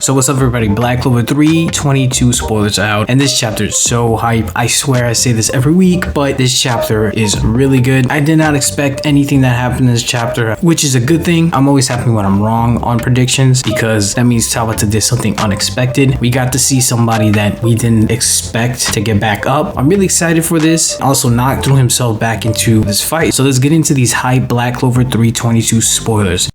So what's up everybody, Black Clover 322 spoilers out, and this chapter is so hype. I swear I say this every week, but this chapter is really good. I did not expect anything that happened in this chapter, which is a good thing. I'm always happy when I'm wrong on predictions because that means Tabata did something unexpected. We got to see somebody that we didn't expect to get back up. I'm really excited for this. Also, Nacht threw himself back into this fight. So let's get into these hype Black Clover 322 spoilers.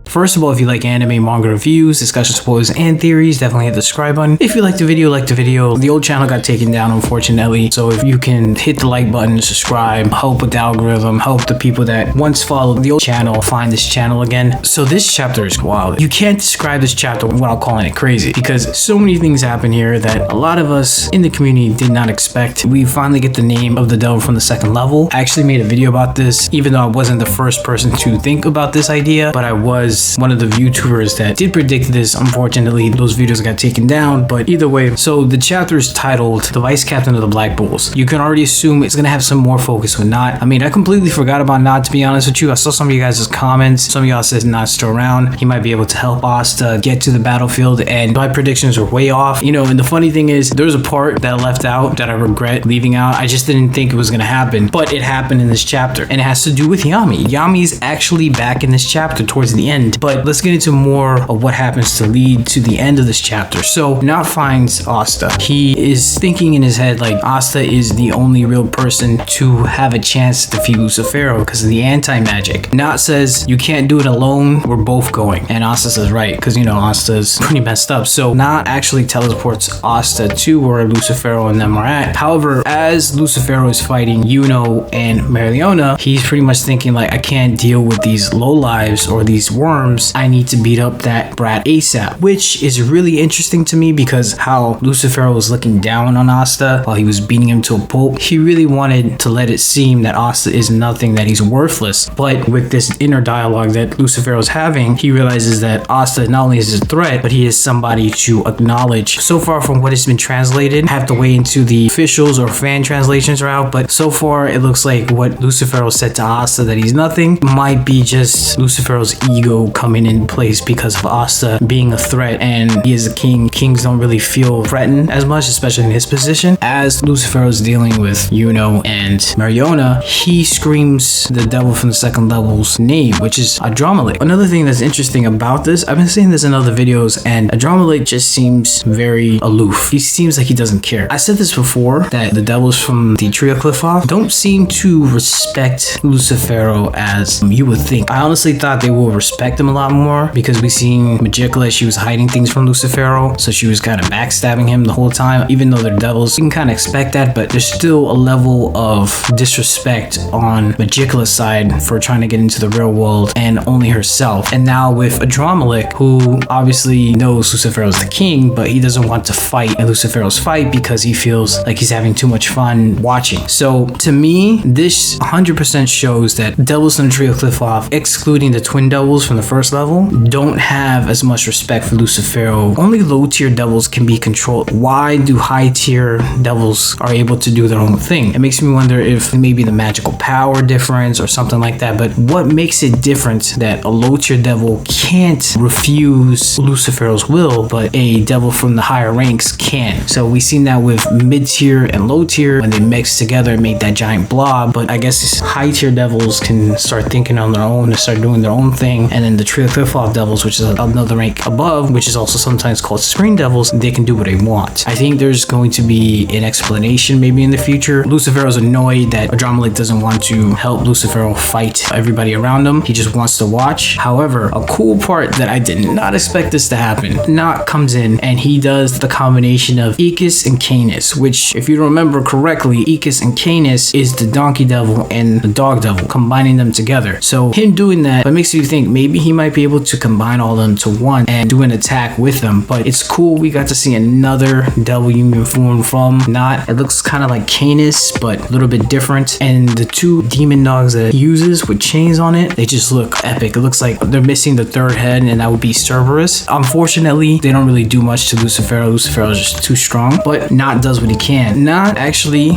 First of all, if you like anime, manga reviews, discussion, spoilers, and theories, definitely hit the subscribe button. If you like the video, like the video. The old channel got taken down, unfortunately. So if you can hit the like button, subscribe, help with the algorithm, help the people that once followed the old channel find this channel again. So this chapter is wild. You can't describe this chapter without calling it crazy because so many things happen here that a lot of us in the community did not expect. We finally get the name of the devil from the second level. I actually made a video about this, even though I wasn't the first person to think about this idea, but I was one of the YouTubers that did predict this. Unfortunately, those videos got taken down, but either way, so the chapter is titled The Vice Captain of the Black Bulls. You can already assume it's gonna have some more focus with Nacht. I mean, I completely forgot about Nacht, to be honest with you. I saw some of you guys' comments. Some of y'all said Nacht's still around. He might be able to help Asta get to the battlefield, and my predictions were way off. You know, and the funny thing is, there's a part that I left out that I regret leaving out. I just didn't think it was gonna happen, but it happened in this chapter, and it has to do with Yami. Yami's actually back in this chapter towards the end, but let's get into more of what happens to lead to the end of this chapter. So Nacht finds Asta. He is thinking in his head like Asta is the only real person to have a chance to defeat Lucifero because of the anti-magic. Nacht says, you can't do it alone, we're both going. And Asta says, right, because you know Asta's pretty messed up. So Nacht actually teleports Asta to where Lucifero and them are at. However, as Lucifero is fighting Yuno and Mariona, he's pretty much thinking like, I can't deal with these lowlives or these worms. I need to beat up that brat ASAP, which is really interesting to me because how Lucifero was looking down on Asta while he was beating him to a pulp. He really wanted to let it seem that Asta is nothing, that he's worthless. But with this inner dialogue that Lucifero is having, he realizes that Asta not only is a threat, but he is somebody to acknowledge. So far from what has been translated, I have to wait until the officials or fan translations are out, but so far it looks like what Lucifero said to Asta, that he's nothing, might be just Lucifero's ego coming in place because of Asta being a threat, and he is a king. Kings don't really feel threatened as much, especially in his position. As Lucifero is dealing with Yuno and Mariona, he screams the devil from the second level's name, which is Adramalik. Another thing that's interesting about this, I've been saying this in other videos, and Adramalik just seems very aloof. He seems like he doesn't care. I said this before, that the devils from the Trio Cliff-Off don't seem to respect Lucifero as you would think. I honestly thought they will respect him a lot more because we seen Magicula, she was hiding things from Lucifero, so she was kind of backstabbing him the whole time. Even though they're devils, you can kind of expect that, but there's still a level of disrespect on Magicula's side for trying to get into the real world and only herself. And now with Adramalik, who obviously knows Lucifero's the king, but he doesn't want to fight in Lucifero's fight because he feels like he's having too much fun watching. So to me, this 100% shows that devils in the Trio Cliff-Off, excluding the twin devils from the first level, don't have as much respect for Lucifero. Only low tier devils can be controlled. Why do high tier devils are able to do their own thing? It makes me wonder if maybe the magical power difference or something like that, but what makes it different that a low tier devil can't refuse Lucifero's will, but a devil from the higher ranks can? So we've seen that with mid tier and low tier when they mix together and make that giant blob, but I guess high tier devils can start thinking on their own and start doing their own thing, and then the Trio Cliff-Off devils, which is another rank above, which is also sometimes called screen devils, they can do what they want. I think there's going to be an explanation maybe in the future. Lucifero's annoyed that Adramalik doesn't want to help Lucifero fight everybody around him. He just wants to watch. However, a cool part that I did not expect this to happen, Nacht comes in and he does the combination of Ichus and Canis, which if you remember correctly, Ichus and Canis is the donkey devil and the dog devil, combining them together. So him doing that, it makes you think maybe he might be able to combine all of them to one and do an attack with them. But it's cool. We got to see another devil union form from Nacht. It looks kind of like Canis, but a little bit different. And the two demon dogs that he uses with chains on it, they just look epic. It looks like they're missing the third head, and that would be Cerberus. Unfortunately, they don't really do much to Lucifero. Lucifero is just too strong, but Nacht does what he can. Nacht actually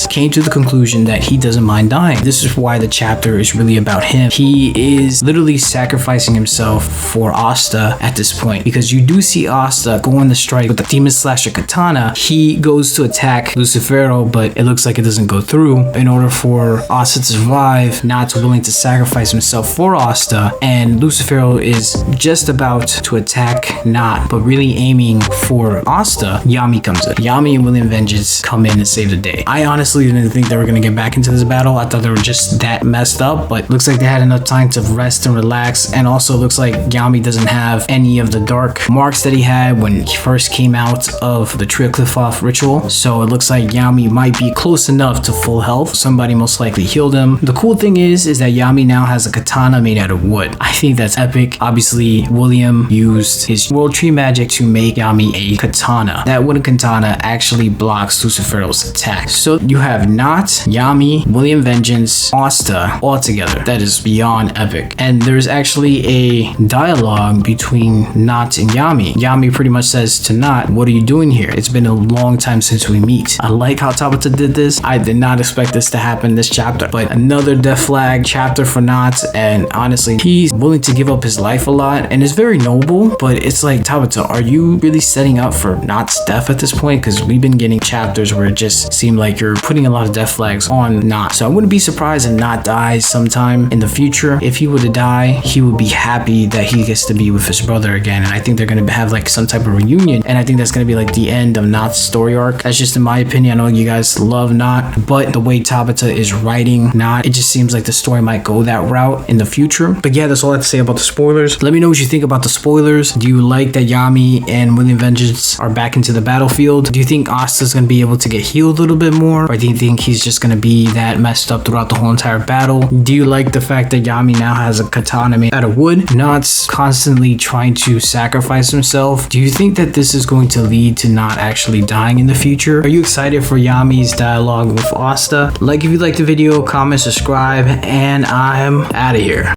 came to the conclusion that he doesn't mind dying. This is why the chapter is really about him. He is literally sacrificing himself for Asta at this point, because you do see Asta go on the strike with the demon slasher katana. He goes to attack Lucifero, but it looks like it doesn't go through. In order for Asta to survive, Nacht's willing to sacrifice himself for Asta, and Lucifero is just about to attack Nacht, but really aiming for Asta. Yami comes in. Yami and William Vengeance come in and save the day. I honestly didn't think they were going to get back into this battle. I thought they were just that messed up, but looks like they had enough time to rest and relax. And also looks like Yami doesn't have any of the dark marks that he had when he first came out of the Trickliff ritual. So it looks like Yami might be close enough to full health. Somebody most likely healed him. The cool thing is that Yami now has a katana made out of wood. I think that's epic. Obviously, William used his world tree magic to make Yami a katana. That wooden katana actually blocks Lucifero's attack. So you have Nacht, Yami, William Vengeance, Asta all together. That is beyond epic. And there's actually a dialogue between Nacht and Yami. Yami pretty much says to Nacht, "What are you doing here? It's been a long time since we meet." I like how Tabata did this. I did not expect this to happen this chapter, but another death flag chapter for Nacht. And honestly, he's willing to give up his life a lot, and it's very noble. But it's like, Tabata, are you really setting up for Nacht's death at this point? Because we've been getting chapters where it just seemed like you're putting a lot of death flags on Nacht. So I wouldn't be surprised if Nacht dies sometime in the future. If he were to die, he would be happy that he gets to be with his brother again. And I think they're going to have like some type of reunion. And I think that's going to be like the end of Nacht's story arc. That's just in my opinion. I know you guys love Nacht, but the way Tabata is writing Nacht, it just seems like the story might go that route in the future. But yeah, that's all I have to say about the spoilers. Let me know what you think about the spoilers. Do you like that Yami and William Vengeance are back into the battlefield? Do you think Asta's going to be able to get healed a little bit more? Or do you think he's just going to be that messed up throughout the whole entire battle? Do you like the fact that Yami now has a katana made out of wood? Nacht's constantly trying to sacrifice himself. Do you think that this is going to lead to Nacht actually dying in the future? Are you excited for Yami's dialogue with Asta? Like if you liked the video, comment, subscribe, and I'm out of here.